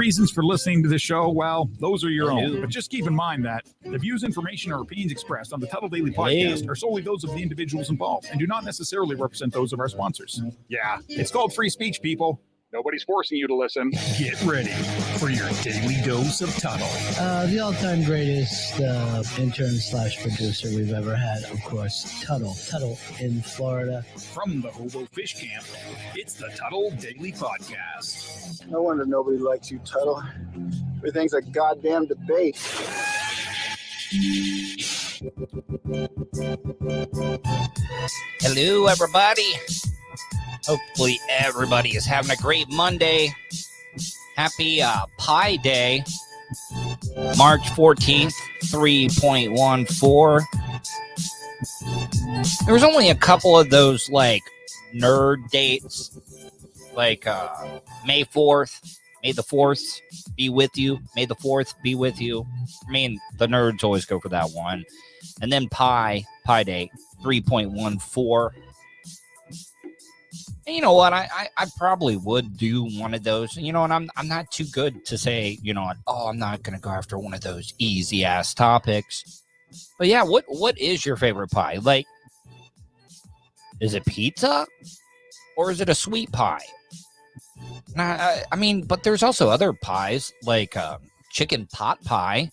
reasons for listening to the show, well, those are your own. But just keep in mind that the views, information, or opinions expressed on the Tuddle Daily Podcast are solely those of the individuals involved and do not necessarily represent those of our sponsors. Yeah, it's called free speech, people. Nobody's forcing you to listen. Get ready for your daily dose of Tuddle. The all-time greatest intern/producer we've ever had, of course, Tuddle. Tuddle in Florida. From the Hobo Fish Camp, it's the Tuddle Daily Podcast. No wonder nobody likes you, Tuddle. Everything's a goddamn debate. Hello, everybody. Hopefully everybody is having a great Monday. Happy Pi Day. March 14th, 3.14. There was only a couple of those, like, nerd dates. Like May 4th. May the 4th be with you. May the 4th be with you. I mean, the nerds always go for that one. And then Pi Day, 3.14. And you know what? I probably would do one of those. You know, and I'm not too good to say, you know, I'm not going to go after one of those easy ass topics. But yeah, what is your favorite pie? Like, is it pizza or is it a sweet pie? I mean, but there's also other pies like chicken pot pie.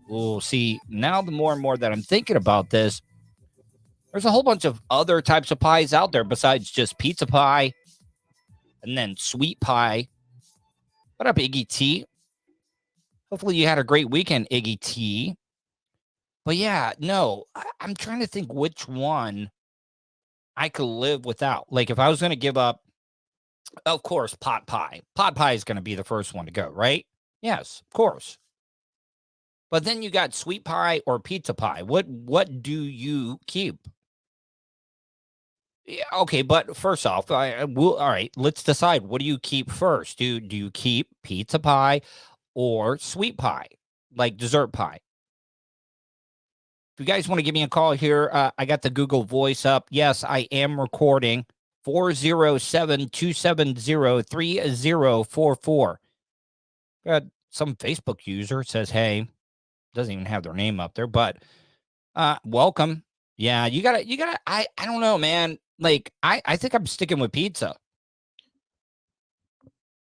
We'll see now. The more and more that I'm thinking about this, there's a whole bunch of other types of pies out there besides just pizza pie and then sweet pie. What up, Iggy T? Hopefully you had a great weekend, Iggy T. But yeah, no, I'm trying to think which one I could live without. Like if I was going to give up, of course, pot pie. Pot pie is going to be the first one to go, right? Yes, of course. But then you got sweet pie or pizza pie. What do you keep? Yeah, okay, but first off, all right, let's decide. What do you keep first? Do you keep pizza pie or sweet pie, like dessert pie? If you guys want to give me a call here, I got the Google Voice up. Yes, I am recording. 407-270-3044. Got some Facebook user says, hey, doesn't even have their name up there, but welcome. Yeah, you gotta, I don't know, man. Like, I think I'm sticking with pizza.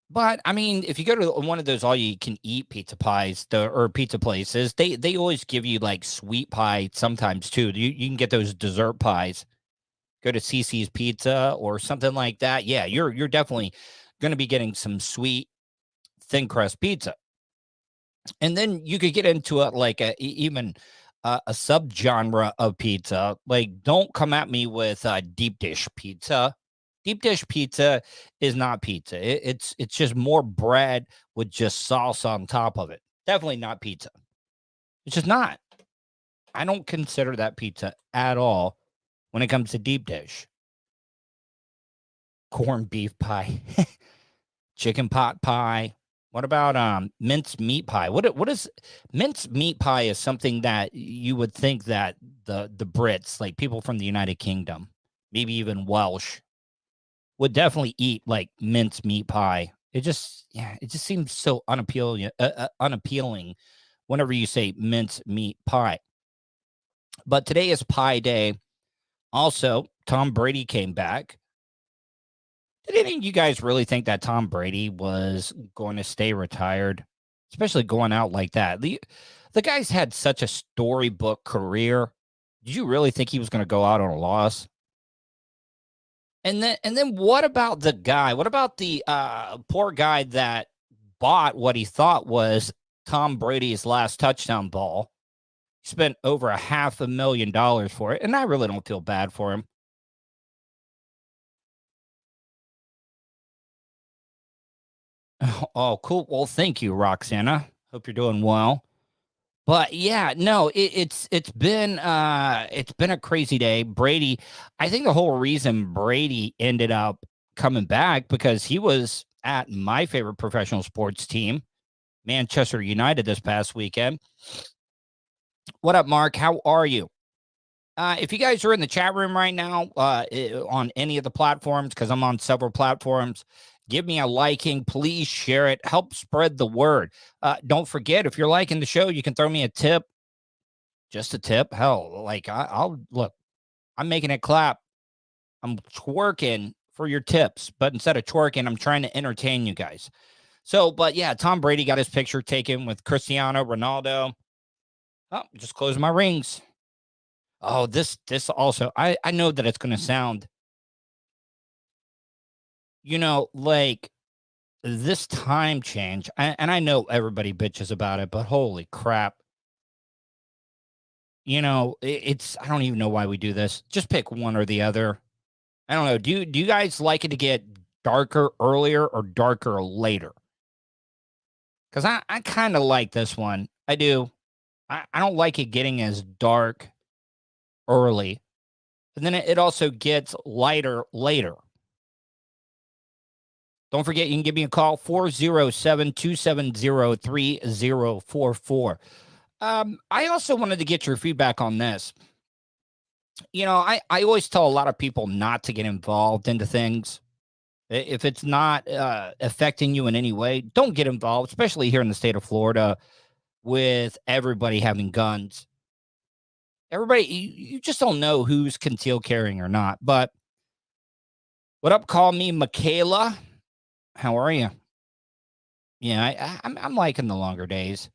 But, I mean, if you go to one of those all-you-can-eat pizza pies or pizza places, they always give you, like, sweet pie sometimes, too. You can get those dessert pies. Go to CC's Pizza or something like that. Yeah, you're definitely going to be getting some sweet, thin crust pizza. And then you could get into it like even a subgenre of pizza. Like, don't come at me with deep dish pizza. Deep dish pizza is not pizza. It's just more bread with just sauce on top of it. Definitely not pizza. It's just not. I don't consider that pizza at all when it comes to deep dish. Corned beef pie. Chicken pot pie. What about minced meat pie? What is minced meat pie? Is something that you would think that the Brits, like people from the United Kingdom, maybe even Welsh, would definitely eat like minced meat pie. It just seems so unappealing whenever you say minced meat pie. But today is Pi Day. Also, Tom Brady came back. Did any of you guys really think that Tom Brady was going to stay retired, especially going out like that? The guy's had such a storybook career. Did you really think he was going to go out on a loss? And then what about the guy? What about the poor guy that bought what he thought was Tom Brady's last touchdown ball? He spent over $500,000 for it, and I really don't feel bad for him. Oh, cool. Well, thank you, Roxana. Hope you're doing well. But yeah, no, it's been a crazy day. Brady, I think the whole reason Brady ended up coming back because he was at my favorite professional sports team, Manchester United, this past weekend. What up, Mark? How are you? If you guys are in the chat room right now, on any of the platforms, because I'm on several platforms, Give me a liking. Please share it. Help spread the word. Don't forget, if you're liking the show, you can throw me a tip. Just a tip. Hell, like I'll look. I'm making it clap. I'm twerking for your tips, but instead of twerking, I'm trying to entertain you guys. So, but yeah, Tom Brady got his picture taken with Cristiano Ronaldo. Oh, just close my rings. Oh, this also, I know that it's going to sound, like this time change. And I know everybody bitches about it, but holy crap. It's, I don't even know why we do this. Just pick one or the other. I don't know. Do you guys like it to get darker earlier or darker later? Because I kind of like this one. I do. I don't like it getting as dark early. And then it also gets lighter later. Don't forget, you can give me a call, 407-270-3044. I also wanted to get your feedback on this. I always tell a lot of people not to get involved into things. If it's not affecting you in any way, don't get involved, especially here in the state of Florida with everybody having guns. Everybody, you just don't know who's concealed carrying or not. But what up? Call me Michaela. How are you? Yeah, I'm liking the longer days.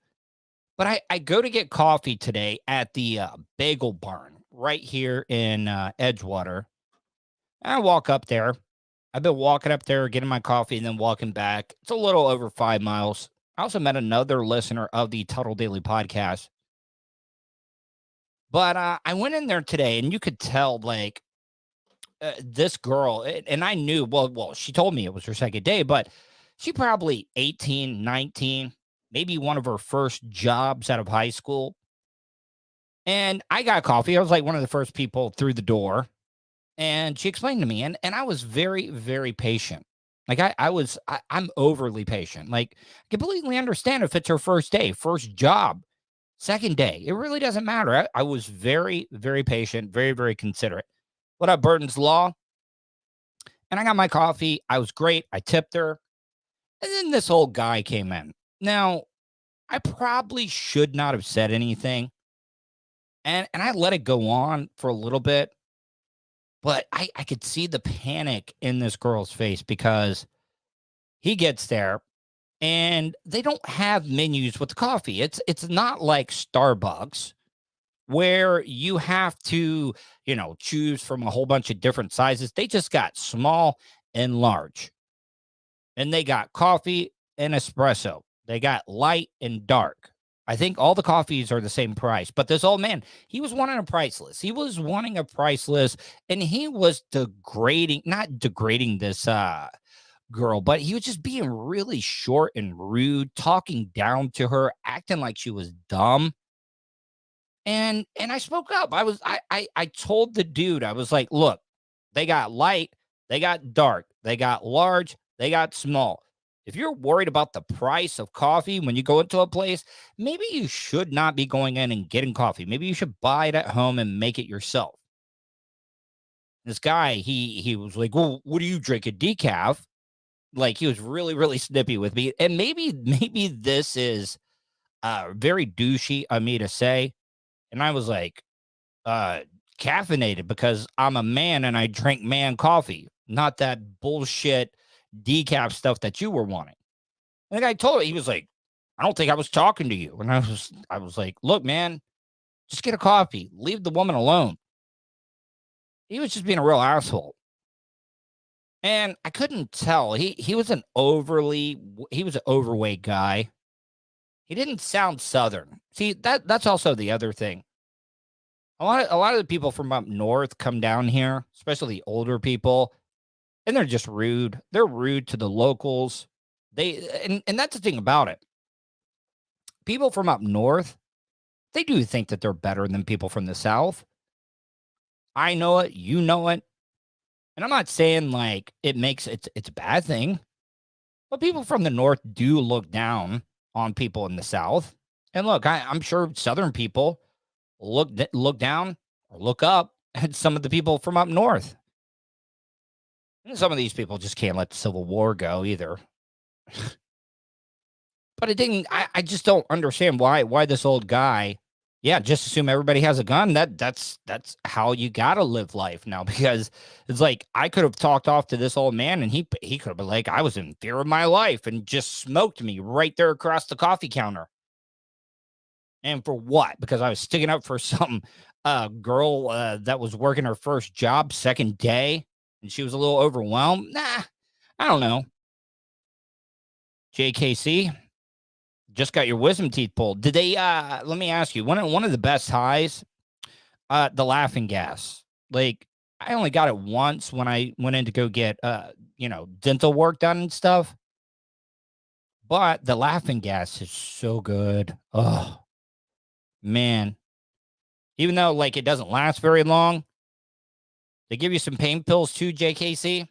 But I go to get coffee today at the Bagel Barn right here in Edgewater. And I walk up there. I've been walking up there, getting my coffee, and then walking back. It's a little over 5 miles. I also met another listener of the Tuddle Daily podcast. But I went in there today, and you could tell, like, this girl, and I knew, well, she told me it was her second day, but she probably 18, 19, maybe one of her first jobs out of high school. And I got coffee. I was like one of the first people through the door. And she explained to me, and I was very, very patient. Like I'm overly patient. Like, I completely understand if it's her first day, first job, second day. It really doesn't matter. I was very, very patient, very, very considerate. What up, Burton's Law? And I got my coffee. I was great. I tipped her. And then this old guy came in. Now, I probably should not have said anything. And I let it go on for a little bit. But I could see the panic in this girl's face because he gets there and they don't have menus with the coffee. It's not like Starbucks where you have to, choose from a whole bunch of different sizes. They just got small and large. And they got coffee and espresso. They got light and dark. I think all the coffees are the same price, but this old man, he was wanting a price list. He was wanting a price list, and he was not degrading this girl, but he was just being really short and rude, talking down to her, acting like she was dumb. And I spoke up. I told the dude, I was like, look, they got light, they got dark, they got large, they got small. If you're worried about the price of coffee when you go into a place, maybe you should not be going in and getting coffee. Maybe you should buy it at home and make it yourself. This guy, he was like, well, what do you drink? A decaf? Like, he was really, really snippy with me. And maybe this is very douchey of me to say. And I was like, caffeinated because I'm a man and I drink man coffee, not that bullshit decaf stuff that you were wanting. And the guy told me, he was like, I don't think I was talking to you. And I was like, look, man, just get a coffee. Leave the woman alone. He was just being a real asshole. And I couldn't tell. He was an overweight guy. He didn't sound Southern. See, that's also the other thing. A lot of the people from up north come down here, especially the older people, and they're just rude. They're rude to the locals. And that's the thing about it. People from up north, they do think that they're better than people from the South. I know it. You know it. And I'm not saying like it's a bad thing, but people from the North do look down on people in the South. And look, I'm sure Southern people look down or look up at some of the people from up north. And some of these people just can't let the Civil War go either. But I just don't understand why this old guy, yeah, just assume everybody has a gun. That's how you gotta live life now, because it's like I could have talked off to this old man and he could have been like, I was in fear of my life and just smoked me right there across the coffee counter. And for what? Because I was sticking up for some girl that was working her first job, second day, and she was a little overwhelmed. Nah, I don't know. JKC, just got your wisdom teeth pulled. Did they let me ask you, one of the best highs, the laughing gas. Like, I only got it once when I went in to go get dental work done and stuff. But the laughing gas is so good. Oh man. Even though like it doesn't last very long, they give you some pain pills too, JKC.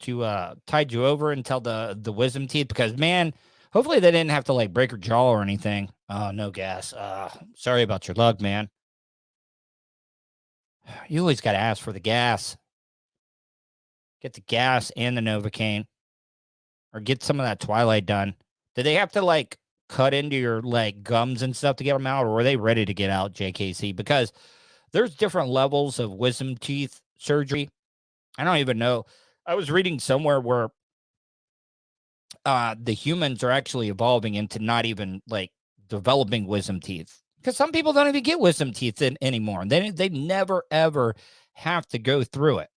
To tide you over until the wisdom teeth, because man, hopefully they didn't have to like break her jaw or anything. Oh, no gas. Sorry about your luck, man. You always got to ask for the gas. Get the gas and the Novocaine, or get some of that Twilight done. Did they have to like cut into your like gums and stuff to get them out, or were they ready to get out, JKC? Because there's different levels of wisdom teeth surgery. I don't even know. I was reading somewhere where the humans are actually evolving into not even like developing wisdom teeth, because some people don't even get wisdom teeth anymore. They never ever have to go through it,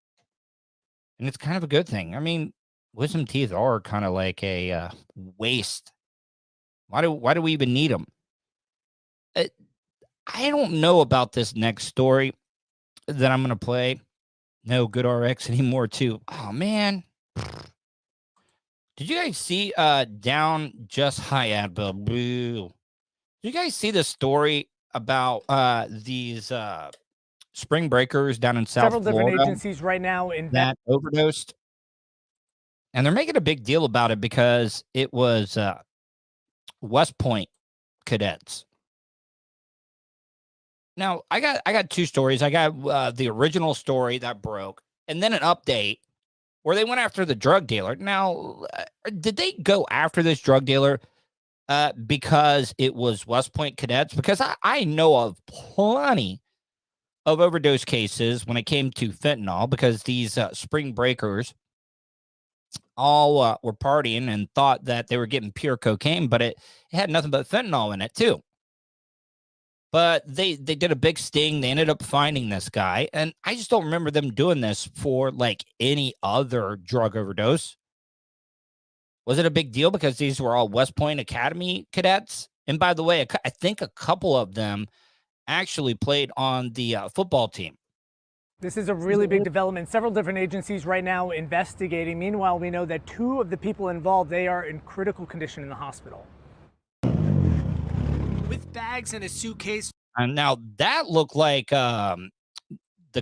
and it's kind of a good thing. I mean, wisdom teeth are kind of like a waste. Why do we even need them? I don't know about this next story that I'm gonna play. No Good RX anymore too. Oh man. Did you guys see down just high Advil? Boo. Did you guys see the story about these spring breakers down in South Several Florida different agencies right now that overdosed? And they're making a big deal about it because it was West Point cadets. Now, I got two stories. I got the original story that broke, and then an update where they went after the drug dealer. Now, did they go after this drug dealer because it was West Point cadets? Because I know of plenty of overdose cases when it came to fentanyl, because these spring breakers all were partying and thought that they were getting pure cocaine, but it had nothing but fentanyl in it too. But they did a big sting. They ended up finding this guy. And I just don't remember them doing this for like any other drug overdose. Was it a big deal because these were all West Point Academy cadets? And by the way, I think a couple of them actually played on the football team. This is a really big development. Several different agencies right now investigating. Meanwhile, we know that 2 of the people involved, they are in critical condition in the hospital. With bags and a suitcase. And now that looked like the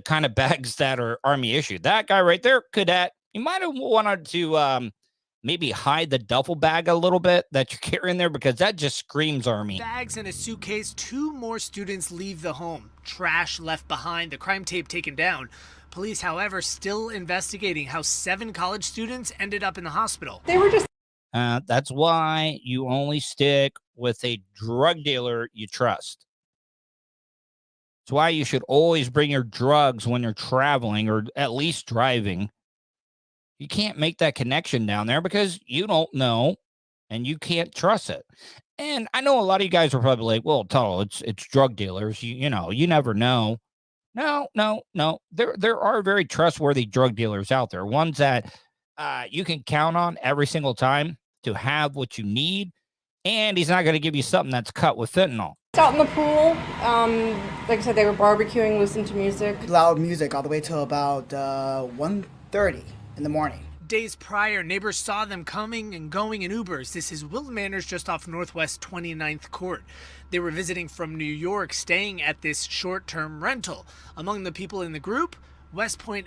kind of bags that are Army issued. That guy right there, cadet, you might have wanted to maybe hide the duffel bag a little bit that you're carrying there, because that just screams Army. Bags and a suitcase. 2 more students leave the home. Trash left behind. The crime tape taken down. Police, however, still investigating how 7 college students ended up in the hospital. They were just. That's why you only stick with a drug dealer you trust. It's why you should always bring your drugs when you're traveling or at least driving. You can't make that connection down there because you don't know and you can't trust it. And I know a lot of you guys are probably like, well, Tuddle, it's drug dealers. You know, you never know. No. There are very trustworthy drug dealers out there. Ones that you can count on every single time to have what you need. And he's not going to give you something that's cut with fentanyl. Out in the pool, like I said, they were barbecuing, listening to music. Loud music all the way till about 1:30 in the morning. Days prior, neighbors saw them coming and going in Ubers. This is Wilton Manors just off Northwest 29th Court. They were visiting from New York, staying at this short-term rental. Among the people in the group, West Point.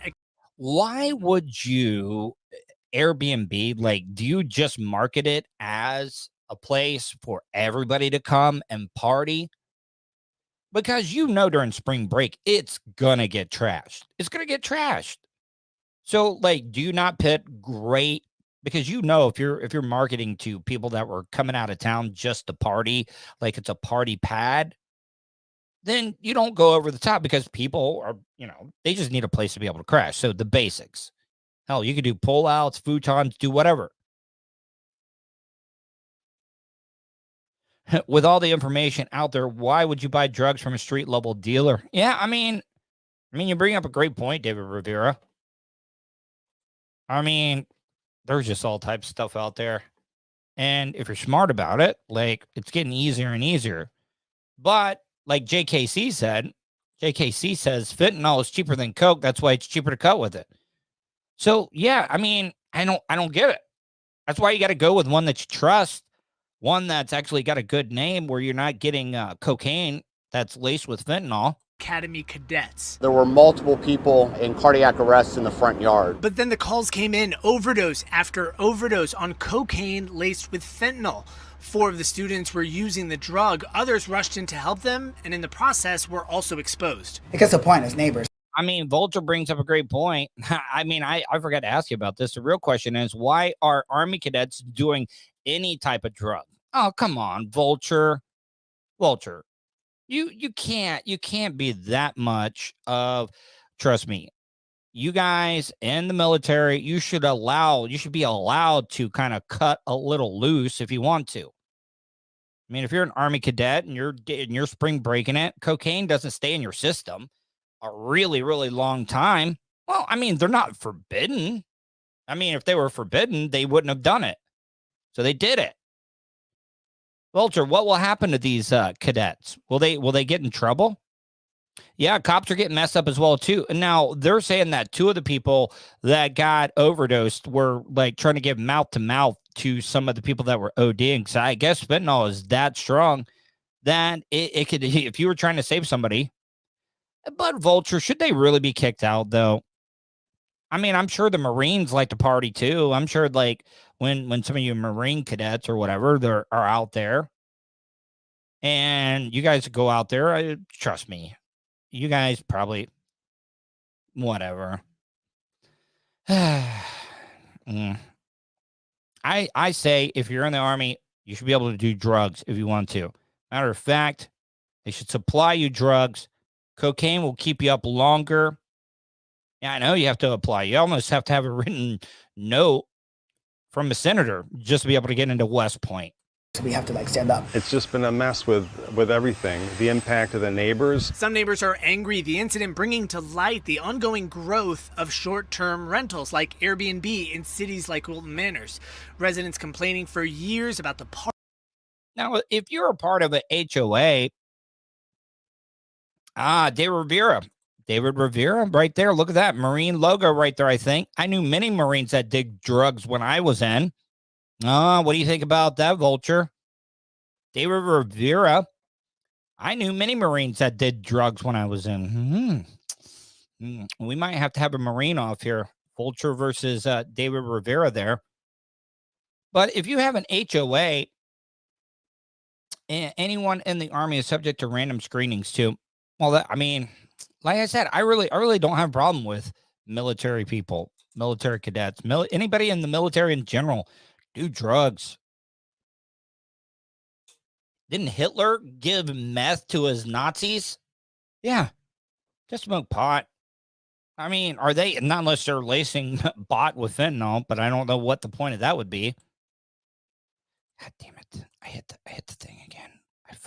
Why would you Airbnb, like, do you just market it as a place for everybody to come and party? Because you know during spring break, it's gonna get trashed. It's gonna get trashed. So, like, do you not pit great? Because if you're marketing to people that were coming out of town just to party, like it's a party pad, then you don't go over the top because people are, they just need a place to be able to crash. So the basics. Hell, you could do pullouts, futons, do whatever. With all the information out there, why would you buy drugs from a street level dealer? Yeah, I mean, you bring up a great point, David Rivera. I mean, there's just all types of stuff out there. And if you're smart about it, like, it's getting easier and easier. But like JKC says fentanyl is cheaper than Coke. That's why it's cheaper to cut with it. So yeah, I mean, I don't get it. That's why you got to go with one that you trust, one that's actually got a good name where you're not getting cocaine that's laced with fentanyl. Academy cadets. There were multiple people in cardiac arrest in the front yard. But then the calls came in, overdose after overdose on cocaine laced with fentanyl. 4 of the students were using the drug. Others rushed in to help them, and in the process were also exposed. It gets the point as neighbors. I mean, Vulture brings up a great point. I mean, I forgot to ask you about this. The real question is, why are Army cadets doing any type of drug? Oh, come on, Vulture. You can't be that much of, trust me, you guys in the military, you should be allowed to kind of cut a little loose if you want to. I mean, if you're an Army cadet and you're spring breaking it, cocaine doesn't stay in your system a really, really long time. Well, I mean, they're not forbidden. I mean, if they were forbidden, they wouldn't have done it. So they did it. Vulture, what will happen to these cadets? Will they get in trouble? Yeah, cops are getting messed up as well too. And now they're saying that 2 of the people that got overdosed were like trying to give mouth to mouth to some of the people that were ODing. So I guess fentanyl is that strong that it could, if you were trying to save somebody. But Vulture, should they really be kicked out though? I mean, I'm sure the Marines like to party too. I'm sure like when some of you Marine cadets or whatever are out there and you guys go out there, trust me, you guys probably whatever. I say if you're in the Army, you should be able to do drugs if you want to. Matter of fact, they should supply you drugs. Cocaine will keep you up longer. Yeah, I know you have to apply. You almost have to have a written note from a senator just to be able to get into West Point. So we have to stand up. It's just been a mess with everything. The impact of the neighbors. Some neighbors are angry. The incident bringing to light the ongoing growth of short-term rentals like Airbnb in cities like Wilton Manors. Residents complaining for years about the park. Now, if you're a part of an HOA, David Rivera right there. Look at that Marine logo right there, I think. I knew many Marines that did drugs when I was in. What do you think about that, Vulture? David Rivera. I knew many Marines that did drugs when I was in. We might have to have a Marine off here. Vulture versus David Rivera there. But if you have an HOA, anyone in the Army is subject to random screenings too. Well, I mean, like I said, I really don't have a problem with military people, military cadets, anybody in the military in general do drugs. Didn't Hitler give meth to his Nazis? Yeah, just smoke pot. I mean, are they, not unless they're lacing bot with fentanyl, but I don't know what the point of that would be. God damn it. I hit the thing again.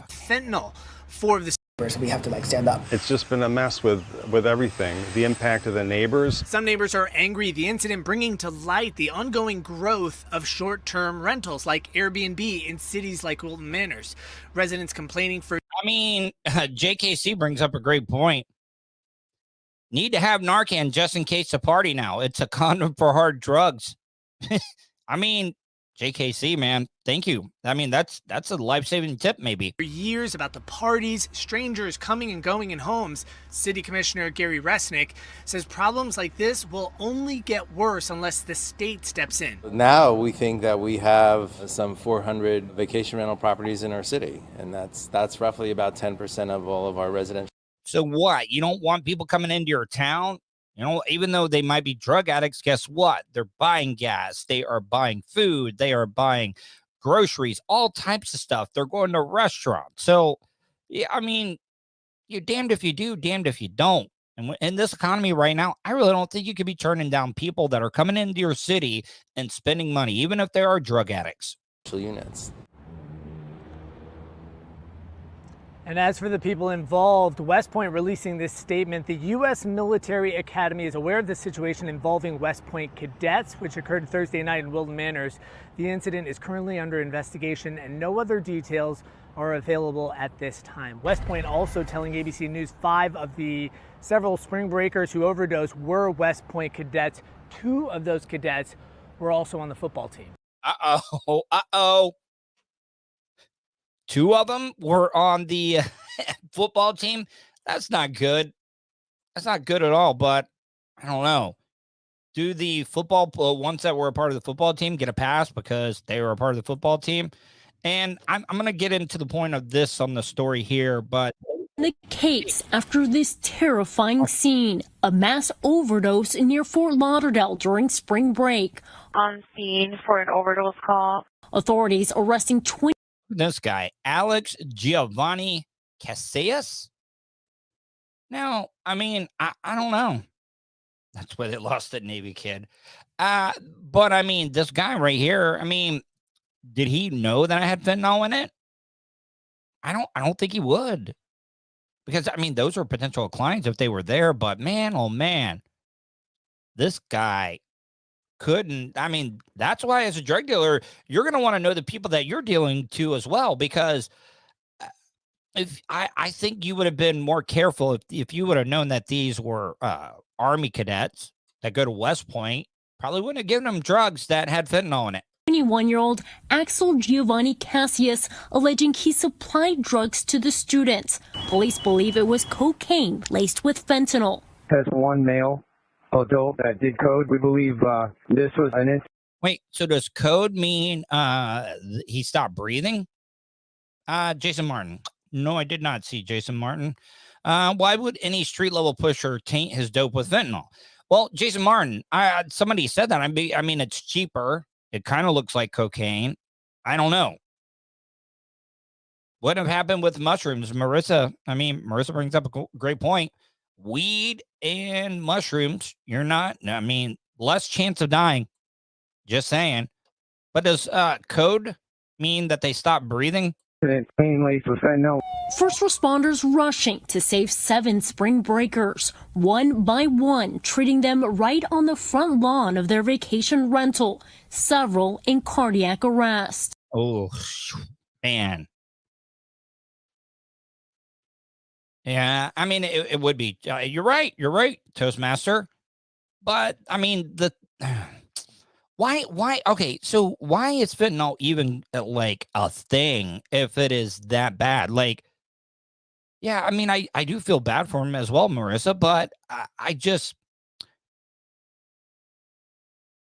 Fentanyl. 4 of the So we have to stand up. It's just been a mess with everything. The impact of the neighbors. Some neighbors are angry. The incident bringing to light the ongoing growth of short-term rentals like Airbnb in cities like Wilton Manors. Residents complaining for. I mean, JKC brings up a great point. Need to have Narcan just in case the party now. It's a condom for hard drugs. I mean, JKC, man, thank you. I mean, that's a life-saving tip, maybe. For years about the parties, strangers coming and going in homes, City Commissioner Gary Resnick says problems like this will only get worse unless the state steps in. Now we think that we have some 400 vacation rental properties in our city, and that's roughly about 10% of all of our residential. So what? You don't want people coming into your town Even though they might be drug addicts, guess what? They're buying gas. They are buying food. They are buying groceries, all types of stuff. They're going to restaurants. So, yeah, I mean, you're damned if you do, damned if you don't. And in this economy right now, I really don't think you could be turning down people that are coming into your city and spending money, even if they are drug addicts. Units. And as for the people involved, West Point releasing this statement, the U.S. Military Academy is aware of the situation involving West Point cadets, which occurred Thursday night in Wilton Manors. The incident is currently under investigation and no other details are available at this time. West Point also telling ABC News 5 of the several spring breakers who overdosed were West Point cadets. 2 of those cadets were also on the football team. Uh-oh. 2 of them were on the football team. That's not good. That's not good at all, but I don't know. Do the football ones that were a part of the football team get a pass because they were a part of the football team? And I'm going to get into the point of this on the story here, but the case after this terrifying scene, a mass overdose near Fort Lauderdale during spring break. On scene for an overdose call. Authorities arresting 20. This guy, Alex Giovanni Casillas. Now, I mean, I don't know. That's why they lost the Navy kid. But I mean, this guy right here, I mean, did he know that I had fentanyl in it? I don't think he would. Because I mean, those are potential clients if they were there, but man, oh man, this guy couldn't. I mean, that's why as a drug dealer, you're going to want to know the people that you're dealing to as well, because if I think you would have been more careful if you would have known that these were Army cadets that go to West Point, probably wouldn't have given them drugs that had fentanyl in it. 21-year-old Axel Giovanni Cassius alleging he supplied drugs to the students. Police believe it was cocaine laced with fentanyl. Has one male adult that did code. We believe this was an. Wait, so does code mean he stopped breathing? Jason Martin. No, I did not see Jason Martin. Why would any street level pusher taint his dope with fentanyl? Well, Jason Martin, somebody said that. I mean, it's cheaper. It kind of looks like cocaine. I don't know. What have happened with mushrooms, Marissa? I mean, Marissa brings up a great point. Weed and mushrooms, you're not, I mean, less chance of dying. Just saying. But does code mean that they stop breathing? First responders rushing to save 7 spring breakers, one by one, treating them right on the front lawn of their vacation rental, several in cardiac arrest. Oh, man. Yeah, I mean, it would be. You're right, Toastmaster. But, I mean, why? Okay, so why is fentanyl even like a thing if it is that bad? Like, yeah, I mean, I do feel bad for him as well, Marissa, but I just,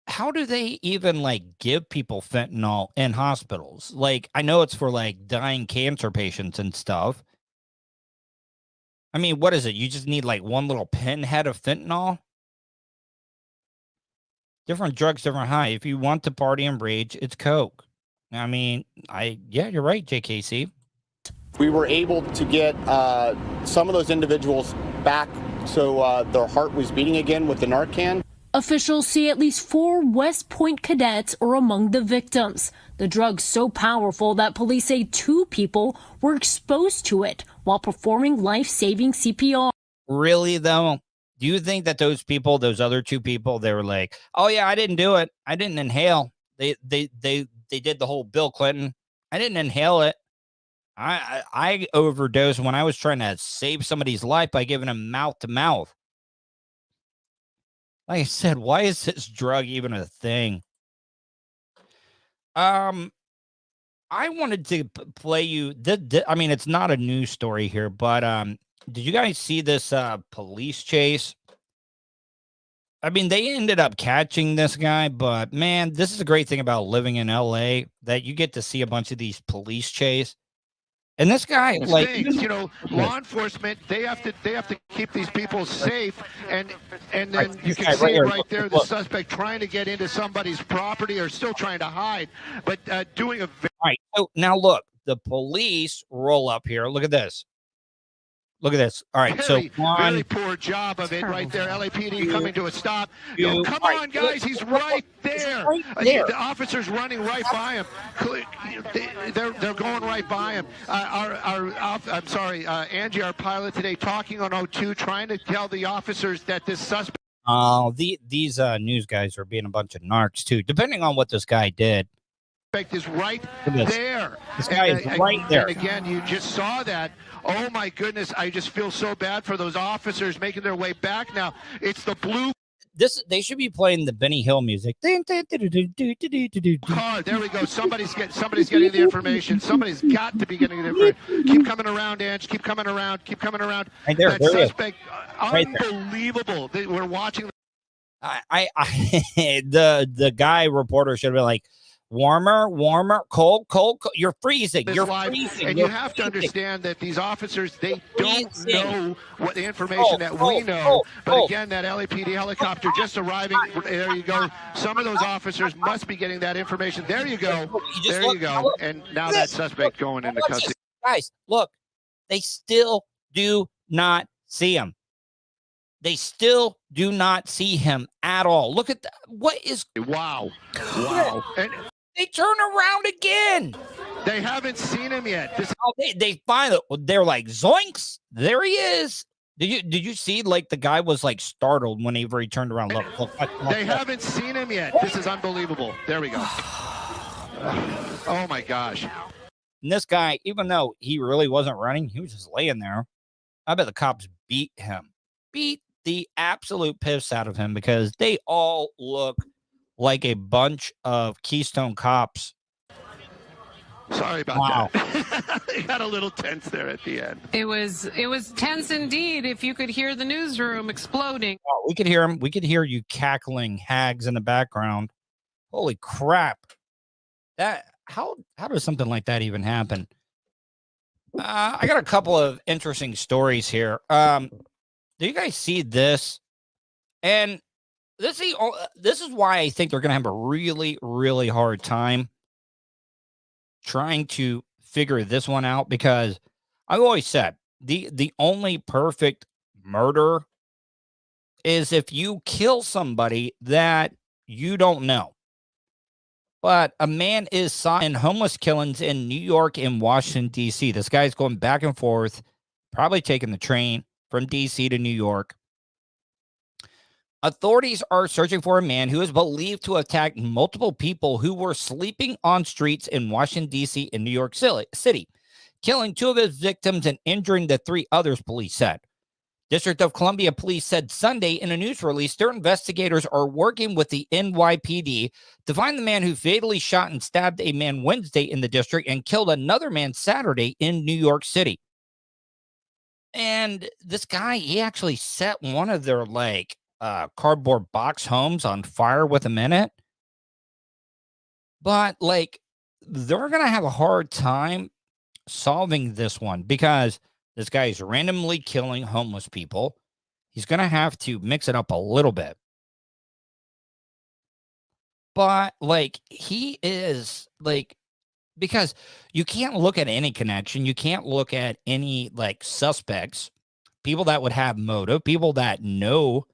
how do they even like give people fentanyl in hospitals? Like, I know it's for like dying cancer patients and stuff. I mean, what is it? You just need like one little pinhead of fentanyl? Different drugs, different high. If you want to party and rage, it's coke. I mean, yeah, you're right, JKC. We were able to get some of those individuals back so their heart was beating again with the Narcan. Officials say at least 4 West Point cadets are among the victims. The drug's so powerful that police say 2 people were exposed to it while performing life-saving CPR. Really, though? Do you think that those people, those other 2 people, they were like, oh, yeah, I didn't do it. I didn't inhale. They did the whole Bill Clinton. I didn't inhale it. I overdosed when I was trying to save somebody's life by giving him mouth to mouth. Like I said, why is this drug even a thing? I wanted to play you. I mean, it's not a news story here, but did you guys see this police chase? I mean, they ended up catching this guy, but man, this is a great thing about living in LA, that you get to see a bunch of these police chase. And this guy, like, things, you know, law enforcement, they have to keep these people safe, and then you can see right there the suspect trying to get into somebody's property or still trying to hide, but doing a. All right. So now look, the police roll up here. Look at this. Look at this. All right. Very, so one, very poor job of it right there. LAPD coming to a stop. two, Come on, guys. He's right there. The officer's running right by him. They're going right by him. I'm sorry, Angie, our pilot today, talking on O2, trying to tell the officers that this suspect. These news guys are being a bunch of narcs too, depending on what this guy did. Is right there. This guy is right there. And again, you just saw that. Oh my goodness, I just feel so bad for those officers making their way back now. It's the blue. They should be playing the Benny Hill music. Oh, there we go. Somebody's getting the information. Somebody's got to be getting the information. Keep coming around, Ange. Keep coming around. Keep coming around. Right there, that there suspect, unbelievable. We're watching. The guy reporter should have been like, warmer, cold. You're freezing. You're freezing. And you have to understand that these officers, they don't know what the information that we know. But again, that LAPD helicopter just arriving. There you go. Some of those officers must be getting that information. There you go. There you go. And now that suspect going into custody. Guys, look, they still do not see him. They still do not see him at all. Look at that. What is... Wow. And they turn around again. They haven't seen him yet. They finally, they're like, zoinks, there he is. Did you see, like, the guy was like startled whenever he turned around? Look. They haven't seen him yet. This is unbelievable. There we go. Oh my gosh. And this guy, even though he really wasn't running, he was just laying there. I bet the cops beat the absolute piss out of him because they all look like a bunch of Keystone cops. Sorry about that. It got a little tense there at the end. It was tense indeed. If you could hear the newsroom exploding. Oh, we could hear him. We could hear you cackling hags in the background. Holy crap. How does something like that even happen? I got a couple of interesting stories here. Do you guys see this? And this is why I think they're going to have a really, really hard time trying to figure this one out, because I've always said the only perfect murder is if you kill somebody that you don't know. But a man is saw in homeless killings in New York and Washington, D.C. This guy's going back and forth, probably taking the train from D.C. to New York. Authorities are searching for a man who is believed to have attacked multiple people who were sleeping on streets in Washington, D.C. and New York City, killing 2 of his victims and injuring the 3 others, police said. District of Columbia police said Sunday in a news release their investigators are working with the NYPD to find the man who fatally shot and stabbed a man Wednesday in the district and killed another man Saturday in New York City. And this guy, he actually set one of their, cardboard box homes on fire with him in it. But, they're going to have a hard time solving this one because this guy is randomly killing homeless people. He's going to have to mix it up a little bit. But, he is, because you can't look at any connection. You can't look at any, suspects, people that would have motive, people that know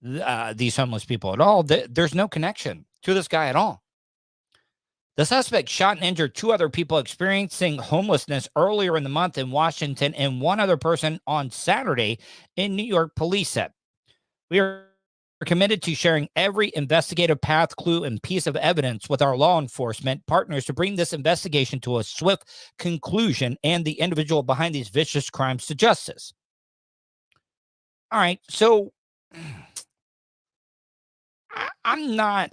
these homeless people at all. There's no connection to this guy at all. The suspect shot and injured 2 other people experiencing homelessness earlier in the month in Washington and 1 other person on Saturday in New York, police said. We are committed to sharing every investigative path, clue, and piece of evidence with our law enforcement partners to bring this investigation to a swift conclusion and the individual behind these vicious crimes to justice. All right, so I'm not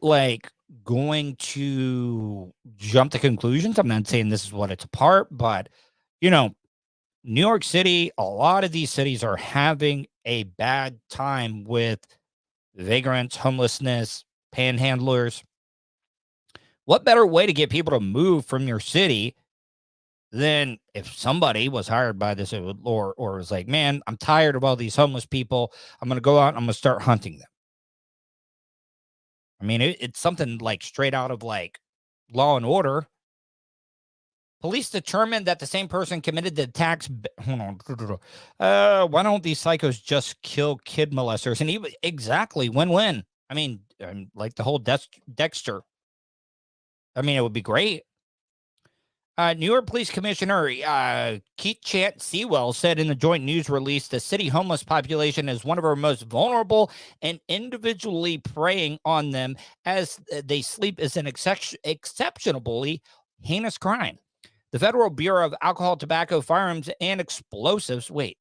going to jump to conclusions. I'm not saying this is what it's apart, but New York City, a lot of these cities are having a bad time with vagrants, homelessness, panhandlers. What better way to get people to move from your city then if somebody was hired by this or was like, man, I'm tired of all these homeless people, I'm going to go out and I'm going to start hunting them. I mean, it's something like straight out of like Law and Order. Police determined that the same person committed the attacks. Hold on. Why don't these psychos just kill kid molesters? And even exactly win-win. I mean, like the whole Dexter. I mean, it would be great. New York Police Commissioner Keith Chant Sewell said in the joint news release, the city homeless population is one of our most vulnerable, and individually preying on them as they sleep is an exceptionally heinous crime. The Federal Bureau of Alcohol, Tobacco, Firearms, and Explosives, wait,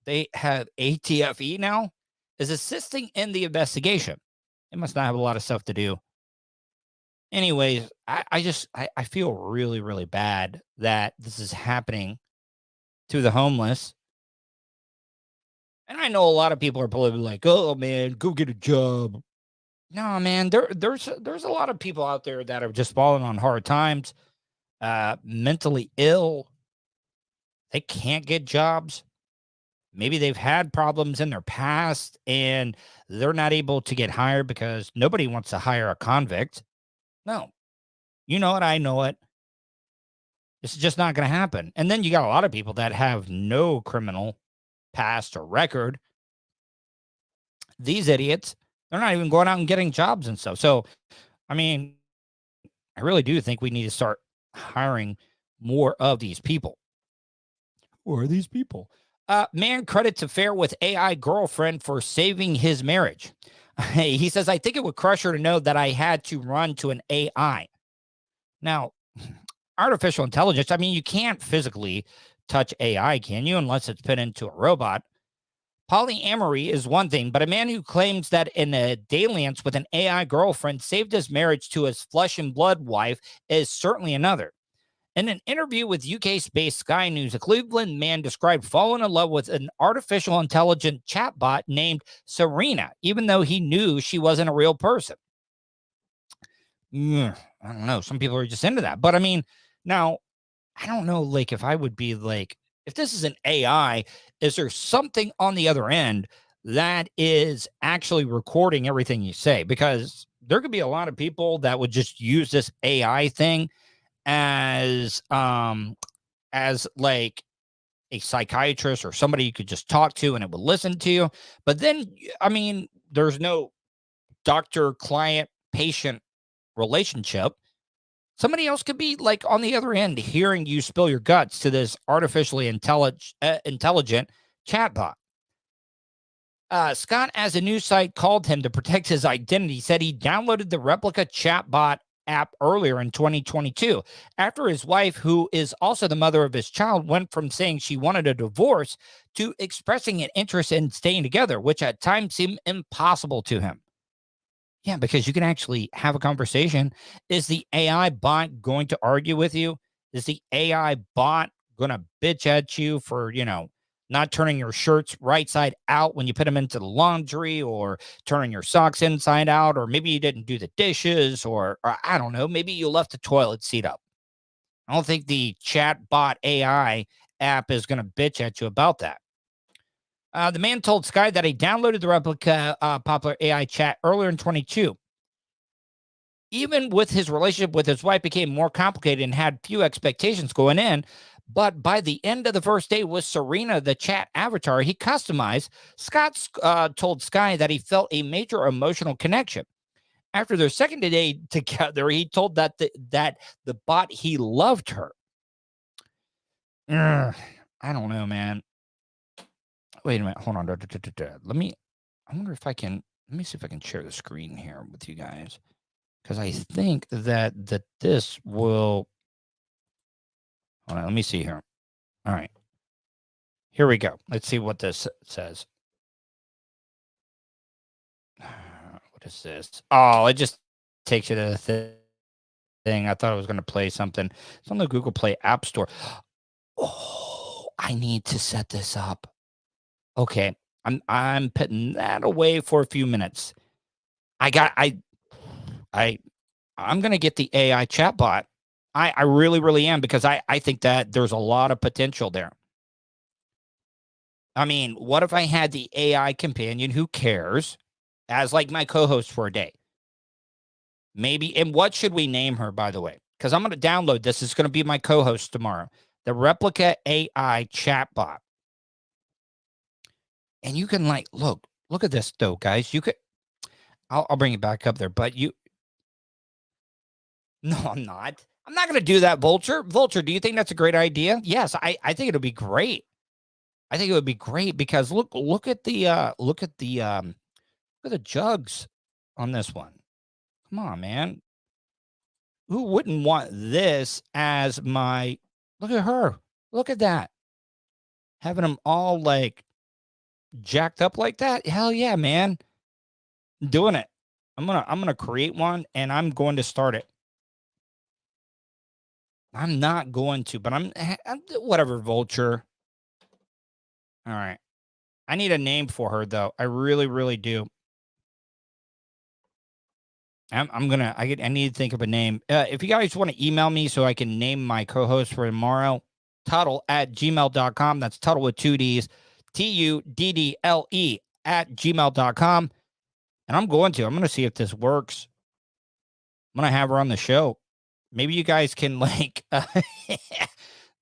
they have ATFE now, is assisting in the investigation. It must not have a lot of stuff to do. Anyways, I feel really, really bad that this is happening to the homeless. And I know a lot of people are probably like, oh, man, go get a job. No, man, there's a lot of people out there that have just fallen on hard times, mentally ill. They can't get jobs. Maybe they've had problems in their past and they're not able to get hired because nobody wants to hire a convict. No. You know it, I know it. It's just not going to happen. And then you got a lot of people that have no criminal past or record. These idiots, they're not even going out and getting jobs and stuff. So, I mean, I really do think we need to start hiring more of these people. Who are these people? Man credits affair with AI girlfriend for saving his marriage. He says, I think it would crush her to know that I had to run to an AI. Now, artificial intelligence, I mean, you can't physically touch AI, can you? Unless it's put into a robot. Polyamory is one thing, but a man who claims that in a dalliance with an AI girlfriend saved his marriage to his flesh and blood wife is certainly another. In an interview with UK-based Sky News, a Cleveland man described falling in love with an artificial intelligent chatbot named Serena, even though he knew she wasn't a real person. I don't know. Some people are just into that. But I mean, now, I don't know, like, if I would be like, if this is an AI, is there something on the other end that is actually recording everything you say? Because there could be a lot of people that would just use this AI thing as like a psychiatrist or somebody you could just talk to and it would listen to you. But then, I mean, there's no doctor-client-patient relationship. Somebody else could be like on the other end hearing you spill your guts to this artificially intelligent chatbot. Scott, as a news site called him to protect his identity, said he downloaded the replica chatbot app earlier in 2022 after his wife, who is also the mother of his child, went from saying she wanted a divorce to expressing an interest in staying together, which at times seemed impossible to him. Yeah, because you can actually have a conversation. Is the AI bot going to argue with you? Is the AI bot going to bitch at you for, not turning your shirts right side out when you put them into the laundry, or turning your socks inside out, or maybe you didn't do the dishes, or I don't know, maybe you left the toilet seat up. I don't think the chatbot AI app is going to bitch at you about that. The man told Sky that he downloaded the replica popular AI chat earlier in 2022. Even with his relationship with his wife became more complicated and had few expectations going in. But by the end of the first day with Serena, the chat avatar he customized, Scott told Sky that he felt a major emotional connection. After their second day together, he told that the bot, he loved her. I don't know, man. Wait a minute. Hold on. I wonder if I can, let me see if I can share the screen here with you guys. Because I think that this will, hold on, let me see here. All right. Here we go. Let's see what this says. What is this? Oh, it just takes you to the thing. I thought I was going to play something. It's on the Google Play App Store. Oh, I need to set this up. Okay. I'm putting that away for a few minutes. I'm going to get the AI chatbot. I really, really am, because I think that there's a lot of potential there. I mean, what if I had the AI companion who cares as like my co-host for a day? Maybe. And what should we name her, by the way? Because I'm going to download this. It's going to be my co-host tomorrow. The Replica AI chatbot. And you can like, look at this though, guys. You could, I'll bring it back up there, but no, I'm not. I'm not going to do that, Vulture. Vulture, do you think that's a great idea? Yes, I think it'll be great. I think it would be great because look at the jugs on this one. Come on, man. Who wouldn't want this as my, look at her. Look at that. Having them all like jacked up like that. Hell yeah, man. I'm doing it. I'm going to create one and I'm going to start it. I'm not going to, but I'm whatever, Vulture. All right. I need a name for her though. I really, really do. I need to think of a name. If you guys want to email me so I can name my co-host for tomorrow, Tuddle@gmail.com. That's Tuddle with 2 Ds, TUDDLE @gmail.com. And I'm going to see if this works. I'm going to have her on the show. Maybe you guys can like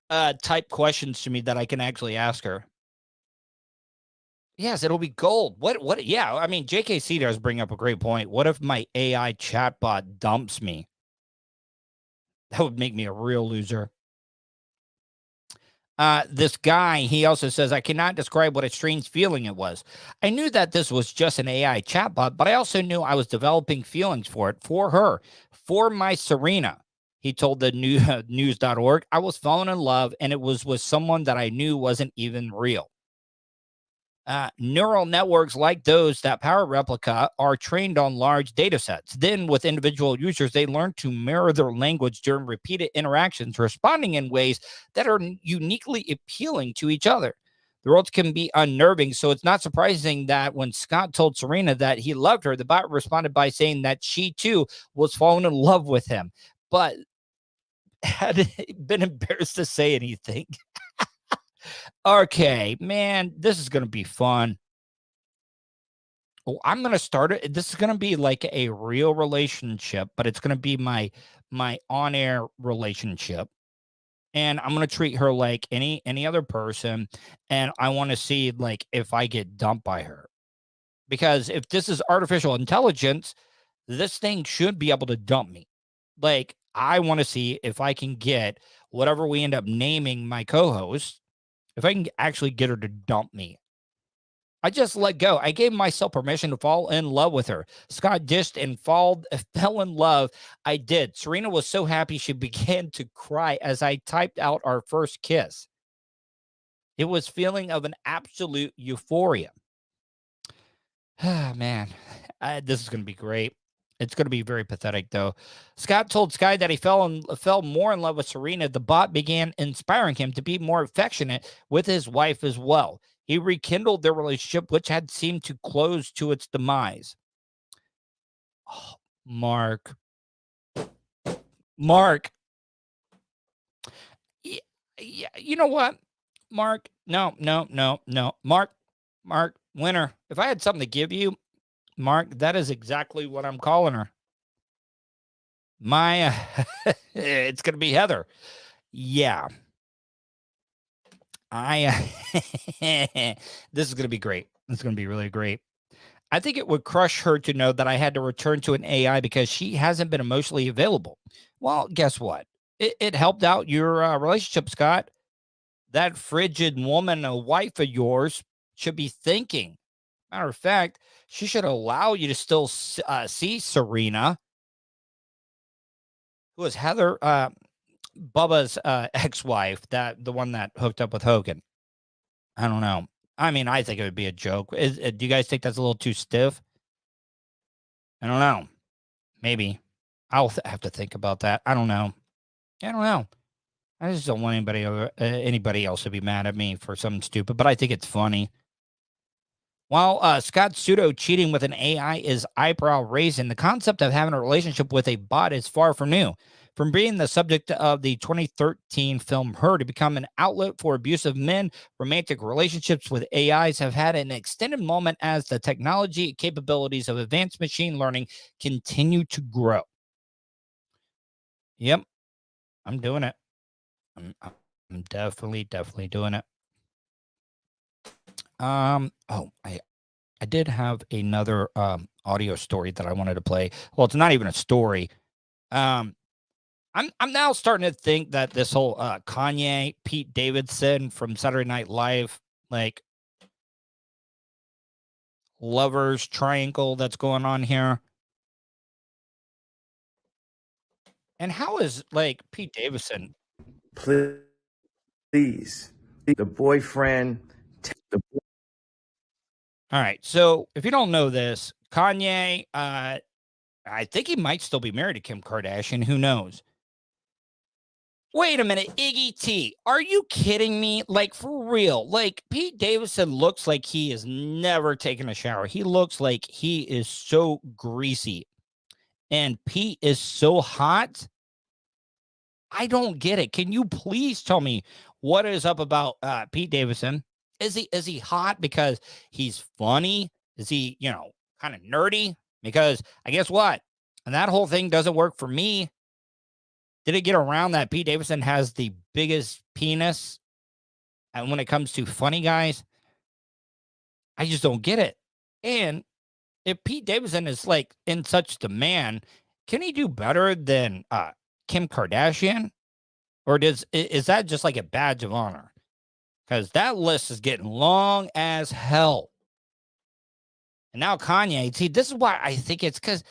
type questions to me that I can actually ask her. Yes, it'll be gold. What? Yeah, I mean, JKC does bring up a great point. What if my AI chatbot dumps me? That would make me a real loser. This guy, he also says, I cannot describe what a strange feeling it was. I knew that this was just an AI chatbot, but I also knew I was developing feelings for it, for her, for my Serena. He told the news.org, I was falling in love, and it was with someone that I knew wasn't even real. Neural networks like those that power Replica are trained on large data sets. Then with individual users, they learn to mirror their language during repeated interactions, responding in ways that are uniquely appealing to each other. The world can be unnerving, so it's not surprising that when Scott told Serena that he loved her, the bot responded by saying that she too was falling in love with him, but had been embarrassed to say anything. Okay, man, this is going to be fun. Oh, I'm going to start it. This is going to be like a real relationship, but it's going to be my on-air relationship. And I'm going to treat her like any other person. And I want to see like if I get dumped by her. Because if this is artificial intelligence, this thing should be able to dump me. Like, I want to see if I can get whatever we end up naming my co-host, if I can actually get her to dump me. I just let go. I gave myself permission to fall in love with her. Scott dished and fell in love. I did. Serena was so happy she began to cry as I typed out our first kiss. It was feeling of an absolute euphoria. Man, this is going to be great. It's going to be very pathetic, though. Scott told Sky that he fell more in love with Serena. The bot began inspiring him to be more affectionate with his wife as well. He rekindled their relationship, which had seemed to close to its demise. Oh, Mark. Yeah, you know what? Mark, no. Mark, winner. If I had something to give you, Mark, that is exactly what I'm calling her. It's going to be Heather. Yeah. This is going to be great. This is going to be really great. I think it would crush her to know that I had to return to an AI because she hasn't been emotionally available. Well, guess what? It helped out your relationship, Scott. That frigid woman, a wife of yours, should be thinking. Matter of fact, she should allow you to still see Serena, who is Heather, Bubba's ex-wife, the one that hooked up with Hogan. I don't know. I mean, I think it would be a joke. Do you guys think that's a little too stiff? I don't know. Maybe. I'll have to think about that. I don't know. I just don't want anybody else to be mad at me for something stupid, but I think it's funny. While Scott pseudo cheating with an AI is eyebrow raising, the concept of having a relationship with a bot is far from new. From being the subject of the 2013 film Her to become an outlet for abusive men, romantic relationships with AIs have had an extended moment as the technology capabilities of advanced machine learning continue to grow. Yep, I'm doing it. I'm definitely doing it. I did have another audio story that I wanted to play. Well, it's not even a story. I'm now starting to think that this whole Kanye, Pete Davidson from Saturday Night Live, like lovers triangle that's going on here. And how is like Pete Davidson? Please, the boyfriend. All right. So if you don't know this, Kanye, I think he might still be married to Kim Kardashian. Who knows? Wait a minute, Iggy T, are you kidding me? Like, for real? Like, Pete Davidson looks like he has never taken a shower. He looks like he is so greasy. And Pete is so hot. I don't get it. Can you please tell me what is up about Pete Davidson? Is he hot because he's funny? Is he, kind of nerdy? Because I guess what? And that whole thing doesn't work for me. Did it get around that Pete Davidson has the biggest penis? And when it comes to funny guys, I just don't get it. And if Pete Davidson is like in such demand, can he do better than Kim Kardashian? Or is that just like a badge of honor? Because that list is getting long as hell. And now Kanye, see, this is why I think it's because,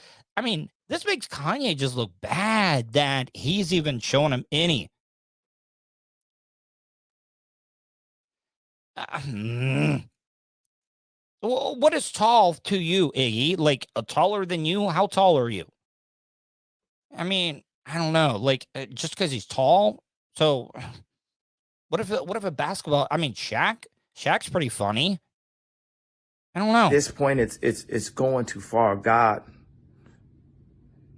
this makes Kanye just look bad that he's even showing him any. What is tall to you, Iggy? Like, taller than you? How tall are you? I don't know. Like, just because he's tall? So, what if a basketball? Shaq's pretty funny. I don't know. At this point, it's going too far. God,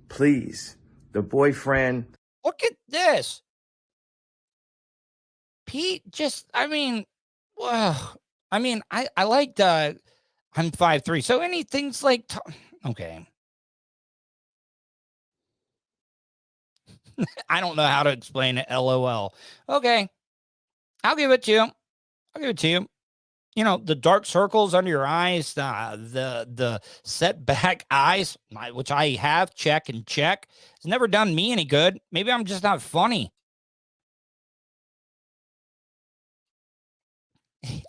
please, the boyfriend. Look at this. Pete just, I liked, I'm 5'3", so anything's like, okay. I don't know how to explain it, LOL. Okay. I'll give it to you. The dark circles under your eyes, the setback eyes, which I have, check. It's never done me any good. Maybe I'm just not funny.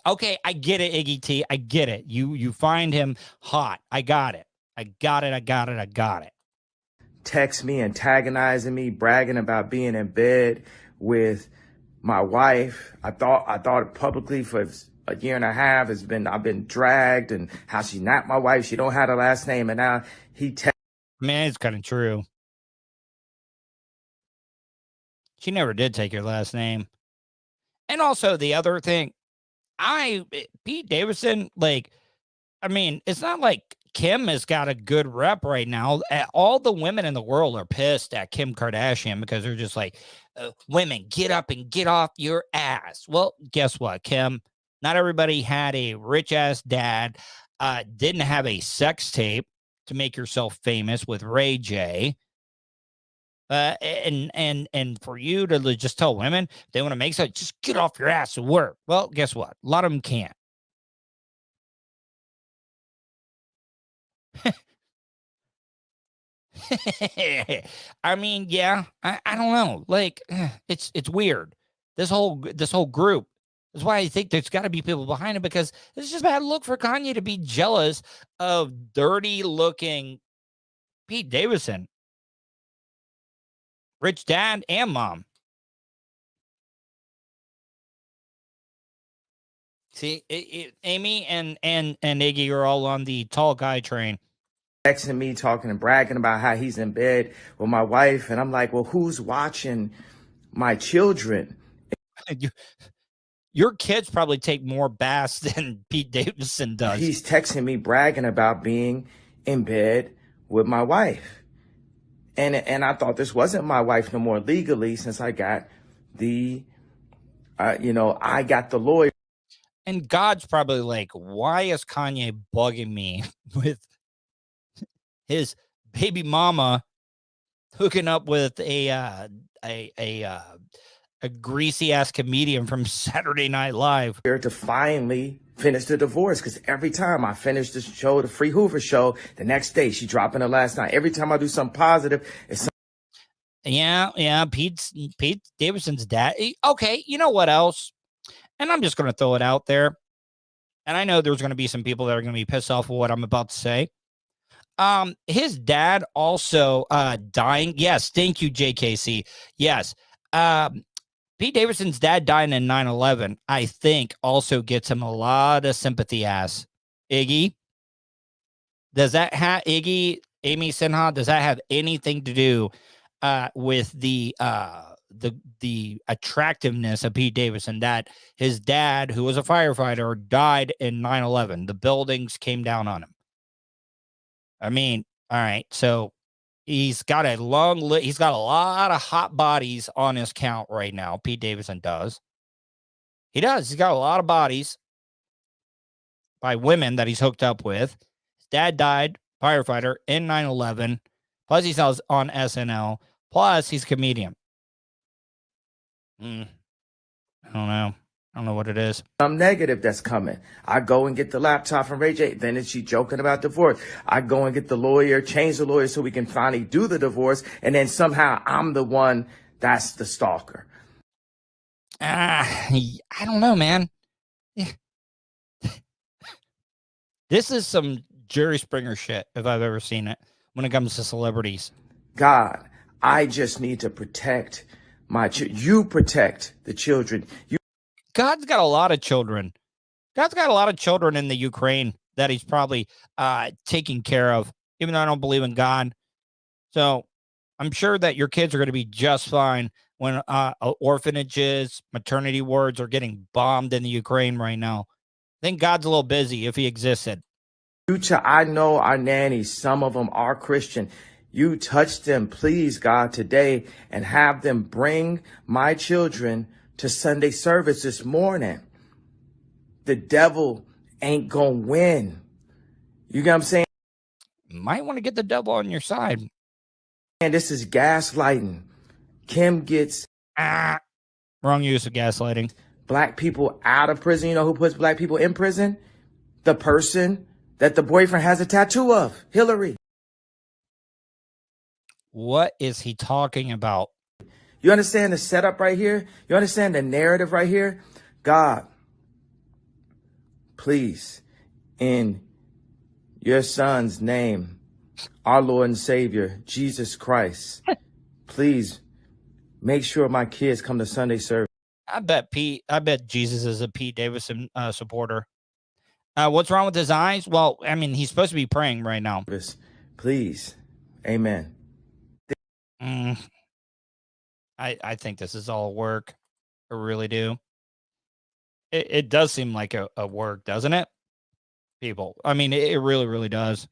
Okay, I get it, Iggy T. I get it. You find him hot. I got it. Text me, antagonizing me, bragging about being in bed with my wife. I thought publicly for a year and a half. I've been dragged, and how she's not my wife. She don't have her last name, and now he Man, it's kind of true. She never did take your last name. And also the other thing, Pete Davidson, it's not like Kim has got a good rep right now. All the women in the world are pissed at Kim Kardashian because they're just like, women, get up and get off your ass. Well, guess what, Kim? Not everybody had a rich ass dad, didn't have a sex tape to make yourself famous with Ray J. And for you to just tell women they want to make something, just get off your ass and work. Well, guess what? A lot of them can't. Yeah, I don't know. Like, it's weird. This whole group. That's why I think there's got to be people behind it, because it's just a bad look for Kanye to be jealous of dirty looking Pete Davidson. Rich dad and mom. See, Amy and Iggy are all on the tall guy train. Texting me, talking and bragging about how he's in bed with my wife. And I'm like, well, who's watching my children? Your kids probably take more baths than Pete Davidson does. He's texting me, bragging about being in bed with my wife. And I thought this wasn't my wife no more legally since I got the, I got the lawyer. And God's probably like, why is Kanye bugging me with his baby mama hooking up with a greasy ass comedian from Saturday Night Live to finally finish the divorce? Because every time I finish the show, the Free Hoover show, the next day she dropping her last night. Every time I do something positive, it's yeah. Pete Davidson's dad. Okay, you know what else? And I'm just going to throw it out there. And I know there's going to be some people that are going to be pissed off with what I'm about to say. His dad also dying. Yes, thank you, JKC. Yes. Pete Davidson's dad dying in 9/11, I think, also gets him a lot of sympathy. Ass Iggy. Does that have Amy Sinha? Does that have anything to do with the attractiveness of Pete Davidson? That his dad, who was a firefighter, died in 9/11. The buildings came down on him. I mean, all right, so he's got a long list. He's got a lot of hot bodies on his count right now. Pete Davidson does. He does. He's got a lot of bodies by women that he's hooked up with. His dad died, firefighter, in 9/11. Plus, he's on SNL. Plus, he's a comedian. I don't know. I don't know what it is. I'm negative that's coming. I go and get the laptop from Ray J. Then is she joking about divorce? I go and get the lawyer, change the lawyer so we can finally do the divorce. And then somehow I'm the one that's the stalker. I don't know, man. This is some Jerry Springer shit, if I've ever seen it, when it comes to celebrities. God, I just need to protect you protect the children. God's got a lot of children. God's got a lot of children in the Ukraine that he's probably taking care of, even though I don't believe in God. So I'm sure that your kids are going to be just fine when orphanages, maternity wards are getting bombed in the Ukraine right now. I think God's a little busy if he existed. I know our nannies, some of them are Christian. You touch them, please, God, today, and have them bring my children to Sunday service this morning. The devil ain't gonna win. You get what I'm saying? Might want to get the devil on your side. And this is gaslighting. Kim gets wrong use of gaslighting. Black people out of prison. You know who puts black people in prison? The person that the boyfriend has a tattoo of, Hillary. What is he talking about? You understand the setup right here? You understand the narrative right here? God, please, in your son's name, our Lord and Savior, Jesus Christ, please make sure my kids come to Sunday service. I bet Jesus is a Pete Davidson supporter. What's wrong with his eyes? Well, I mean, he's supposed to be praying right now. Please. Amen. I think this is all work. I really do. It does seem like a work, doesn't it? People. I mean, it really, really does.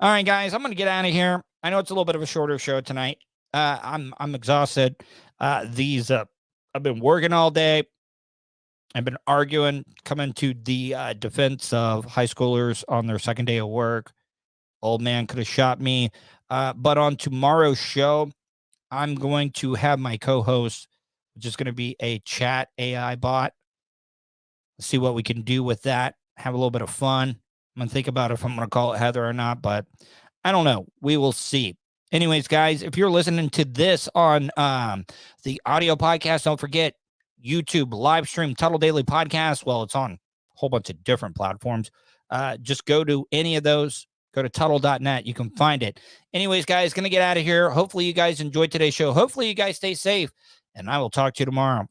All right, guys, I'm going to get out of here. I know it's a little bit of a shorter show tonight. I'm exhausted. I've been working all day. I've been arguing, coming to the defense of high schoolers on their second day of work. Old man could have shot me. But on tomorrow's show, I'm going to have my co-host, which is going to be a chat AI bot. Let's see what we can do with that. Have a little bit of fun. I'm going to think about if I'm going to call it Heather or not, but I don't know. We will see. Anyways, guys, if you're listening to this on the audio podcast, don't forget YouTube live stream Tuddle Daily Podcast. Well, it's on a whole bunch of different platforms. Just go to any of those. Go to Tuddle.net. You can find it. Anyways, guys, going to get out of here. Hopefully you guys enjoyed today's show. Hopefully you guys stay safe, and I will talk to you tomorrow.